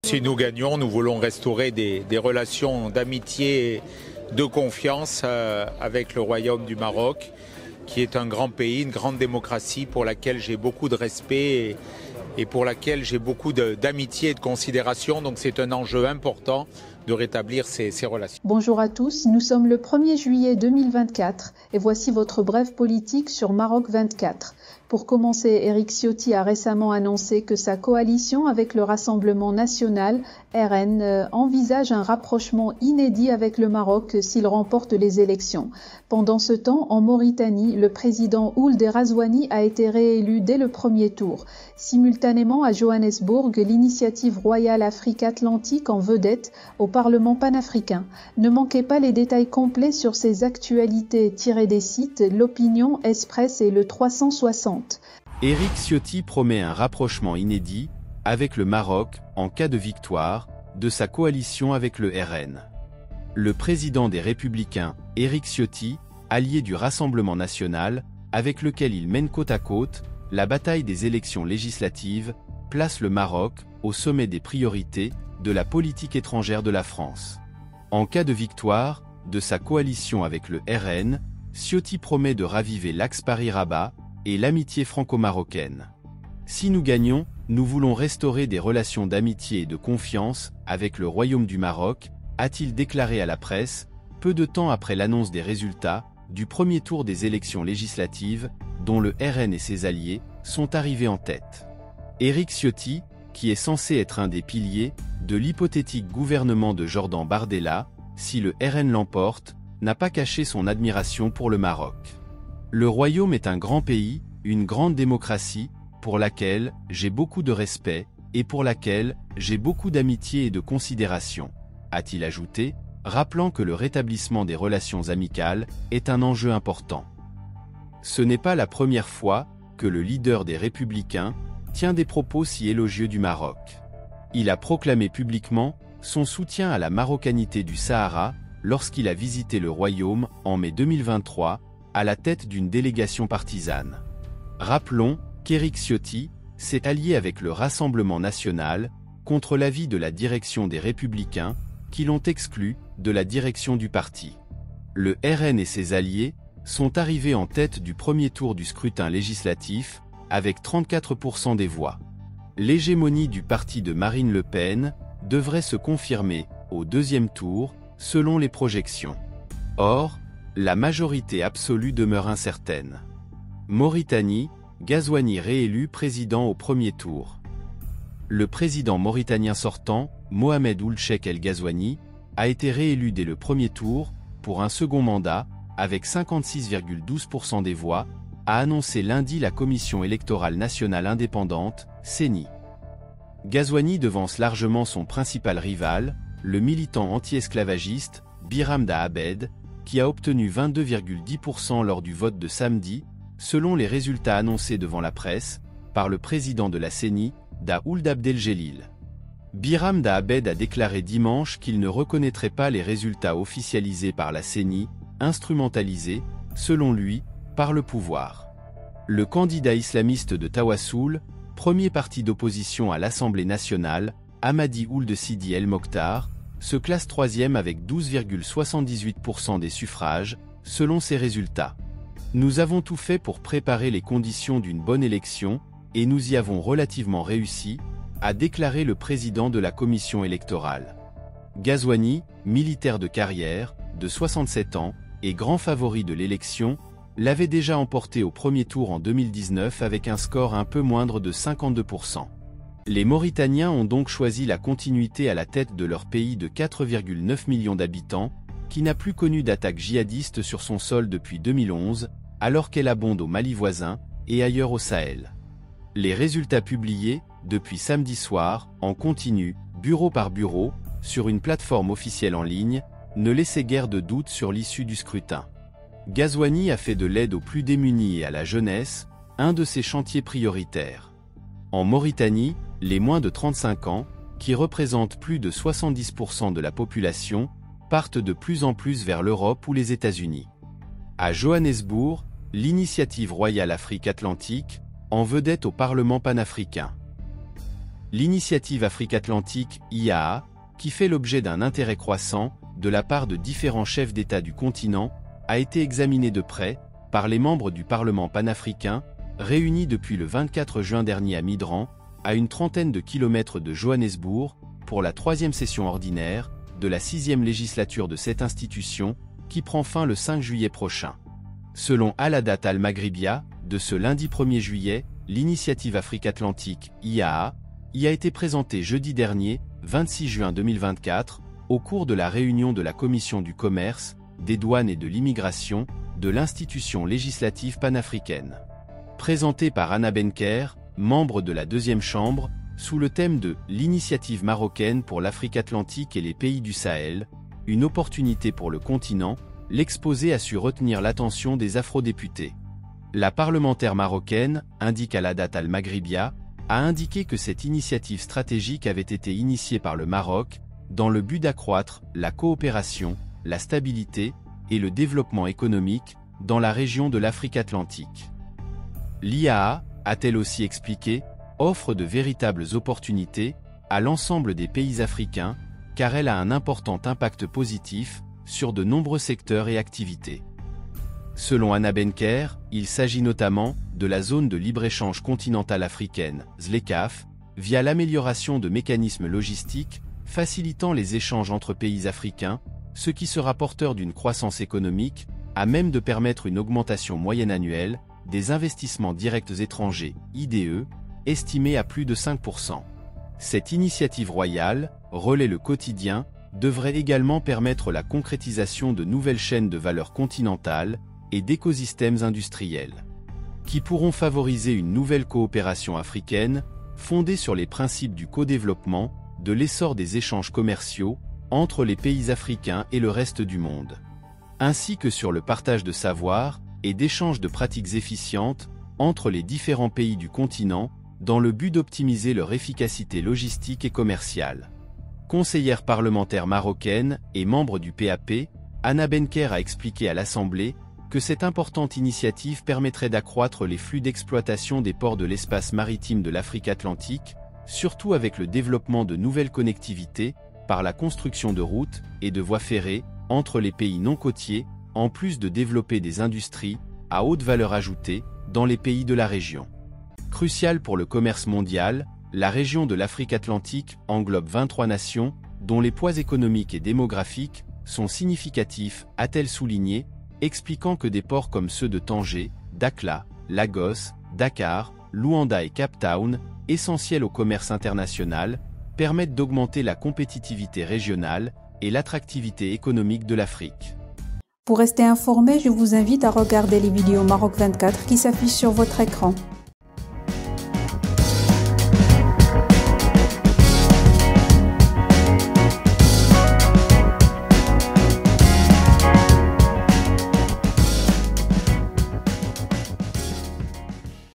Si nous gagnons, nous voulons restaurer des relations d'amitié et de confiance avec le Royaume du Maroc, qui est un grand pays, une grande démocratie pour laquelle j'ai beaucoup de respect et pour laquelle j'ai beaucoup d'amitié et de considération. Donc c'est un enjeu important de rétablir ces relations. Bonjour à tous, nous sommes le 1er juillet 2024 et voici votre brève politique sur Maroc 24. Pour commencer, Éric Ciotti a récemment annoncé que sa coalition avec le Rassemblement national, RN, envisage un rapprochement inédit avec le Maroc s'il remporte les élections. Pendant ce temps, en Mauritanie, le président Ould Razouani a été réélu dès le premier tour. Simultanément à Johannesburg, l'initiative royale Afrique-Atlantique en vedette au Parlement panafricain. Ne manquez pas les détails complets sur ces actualités tirées des sites L'Opinion, Express et le 360. Éric Ciotti promet un rapprochement inédit avec le Maroc en cas de victoire de sa coalition avec le RN. Le président des Républicains, Éric Ciotti, allié du Rassemblement national, avec lequel il mène côte à côte la bataille des élections législatives, place le Maroc au sommet des priorités de la politique étrangère de la France. En cas de victoire de sa coalition avec le RN, Ciotti promet de raviver l'axe Paris-Rabat et l'amitié franco-marocaine. Si nous gagnons, nous voulons restaurer des relations d'amitié et de confiance avec le Royaume du Maroc, a-t-il déclaré à la presse, peu de temps après l'annonce des résultats du premier tour des élections législatives, dont le RN et ses alliés sont arrivés en tête. Éric Ciotti, qui est censé être un des piliers de l'hypothétique gouvernement de Jordan Bardella, si le RN l'emporte, n'a pas caché son admiration pour le Maroc. Le Royaume est un grand pays, une grande démocratie, pour laquelle j'ai beaucoup de respect et pour laquelle j'ai beaucoup d'amitié et de considération, a-t-il ajouté, rappelant que le rétablissement des relations amicales est un enjeu important. Ce n'est pas la première fois que le leader des Républicains tient des propos si élogieux du Maroc. Il a proclamé publiquement son soutien à la marocanité du Sahara lorsqu'il a visité le Royaume en mai 2023 à la tête d'une délégation partisane. Rappelons qu'Éric Ciotti s'est allié avec le Rassemblement national contre l'avis de la direction des Républicains qui l'ont exclu de la direction du parti. Le RN et ses alliés sont arrivés en tête du premier tour du scrutin législatif avec 34% des voix. L'hégémonie du parti de Marine Le Pen devrait se confirmer au deuxième tour selon les projections. Or, la majorité absolue demeure incertaine. Mauritanie, Ghazouani réélu président au premier tour. Le président mauritanien sortant, Mohamed Ould Cheikh El Ghazouani, a été réélu dès le premier tour pour un second mandat avec 56,12% des voix, a annoncé lundi la Commission électorale nationale indépendante, CENI. Ghazouani devance largement son principal rival, le militant anti-esclavagiste, Biram Da Abed, qui a obtenu 22,10% lors du vote de samedi, selon les résultats annoncés devant la presse, par le président de la CENI, Da Ould Abdeljelil. Biram Da Abed a déclaré dimanche qu'il ne reconnaîtrait pas les résultats officialisés par la CENI, instrumentalisés, selon lui, par le pouvoir. Le candidat islamiste de Tawassoul, premier parti d'opposition à l'Assemblée nationale, Hamadi Ould Sidi El Mokhtar, se classe troisième avec 12,78% des suffrages, selon ses résultats. Nous avons tout fait pour préparer les conditions d'une bonne élection, et nous y avons relativement réussi, a déclaré le président de la commission électorale. Ghazouani, militaire de carrière, de 67 ans, et grand favori de l'élection, l'avait déjà emporté au premier tour en 2019 avec un score un peu moindre de 52%. Les Mauritaniens ont donc choisi la continuité à la tête de leur pays de 4,9 millions d'habitants, qui n'a plus connu d'attaque djihadiste sur son sol depuis 2011, alors qu'elle abonde au Mali voisin et ailleurs au Sahel. Les résultats publiés, depuis samedi soir, en continu, bureau par bureau, sur une plateforme officielle en ligne, ne laissaient guère de doute sur l'issue du scrutin. Ghazouani a fait de l'aide aux plus démunis et à la jeunesse un de ses chantiers prioritaires. En Mauritanie, les moins de 35 ans, qui représentent plus de 70% de la population, partent de plus en plus vers l'Europe ou les États-Unis. À Johannesburg, l'initiative royale Afrique-Atlantique, en vedette au Parlement panafricain. l'initiative Afrique-Atlantique IAA, qui fait l'objet d'un intérêt croissant de la part de différents chefs d'État du continent, a été examinée de près par les membres du Parlement panafricain, réunis depuis le 24 juin dernier à Midrand, à une trentaine de kilomètres de Johannesburg, pour la 3e session ordinaire de la 6e législature de cette institution, qui prend fin le 5 juillet prochain. Selon Aladat Al-Maghribia, de ce lundi 1er juillet, l'initiative Afrique-Atlantique IAA y a été présentée jeudi dernier, 26 juin 2024, au cours de la réunion de la Commission du commerce, des douanes et de l'immigration, de l'institution législative panafricaine. Présentée par Anna Benker, membre de la 2e chambre, sous le thème de « L'initiative marocaine pour l'Afrique atlantique et les pays du Sahel, une opportunité pour le continent », l'exposé a su retenir l'attention des afrodéputés. La parlementaire marocaine, indique Aladat Al-Maghribia, a indiqué que cette initiative stratégique avait été initiée par le Maroc, dans le but d'accroître la coopération, la stabilité et le développement économique dans la région de l'Afrique atlantique. L'IAA, a-t-elle aussi expliqué, offre de véritables opportunités à l'ensemble des pays africains, car elle a un important impact positif sur de nombreux secteurs et activités. Selon Anna Benker, il s'agit notamment de la zone de libre-échange continentale africaine, ZLECAf, via l'amélioration de mécanismes logistiques facilitant les échanges entre pays africains, ce qui sera porteur d'une croissance économique, à même de permettre une augmentation moyenne annuelle des investissements directs étrangers, IDE, estimée à plus de 5%. Cette initiative royale, relaie le quotidien, devrait également permettre la concrétisation de nouvelles chaînes de valeur continentales et d'écosystèmes industriels, qui pourront favoriser une nouvelle coopération africaine, fondée sur les principes du co-développement, de l'essor des échanges commerciaux entre les pays africains et le reste du monde, ainsi que sur le partage de savoir et d'échanges de pratiques efficientes entre les différents pays du continent, dans le but d'optimiser leur efficacité logistique et commerciale. Conseillère parlementaire marocaine et membre du PAP, Anna Benker a expliqué à l'Assemblée que cette importante initiative permettrait d'accroître les flux d'exploitation des ports de l'espace maritime de l'Afrique atlantique, surtout avec le développement de nouvelles connectivités, par la construction de routes et de voies ferrées entre les pays non côtiers, en plus de développer des industries à haute valeur ajoutée dans les pays de la région. Crucial pour le commerce mondial, la région de l'Afrique atlantique englobe 23 nations, dont les poids économiques et démographiques sont significatifs, a-t-elle souligné, expliquant que des ports comme ceux de Tanger, Dakhla, Lagos, Dakar, Luanda et Cape Town, essentiels au commerce international, permettent d'augmenter la compétitivité régionale et l'attractivité économique de l'Afrique. Pour rester informé, je vous invite à regarder les vidéos Maroc 24 qui s'affichent sur votre écran.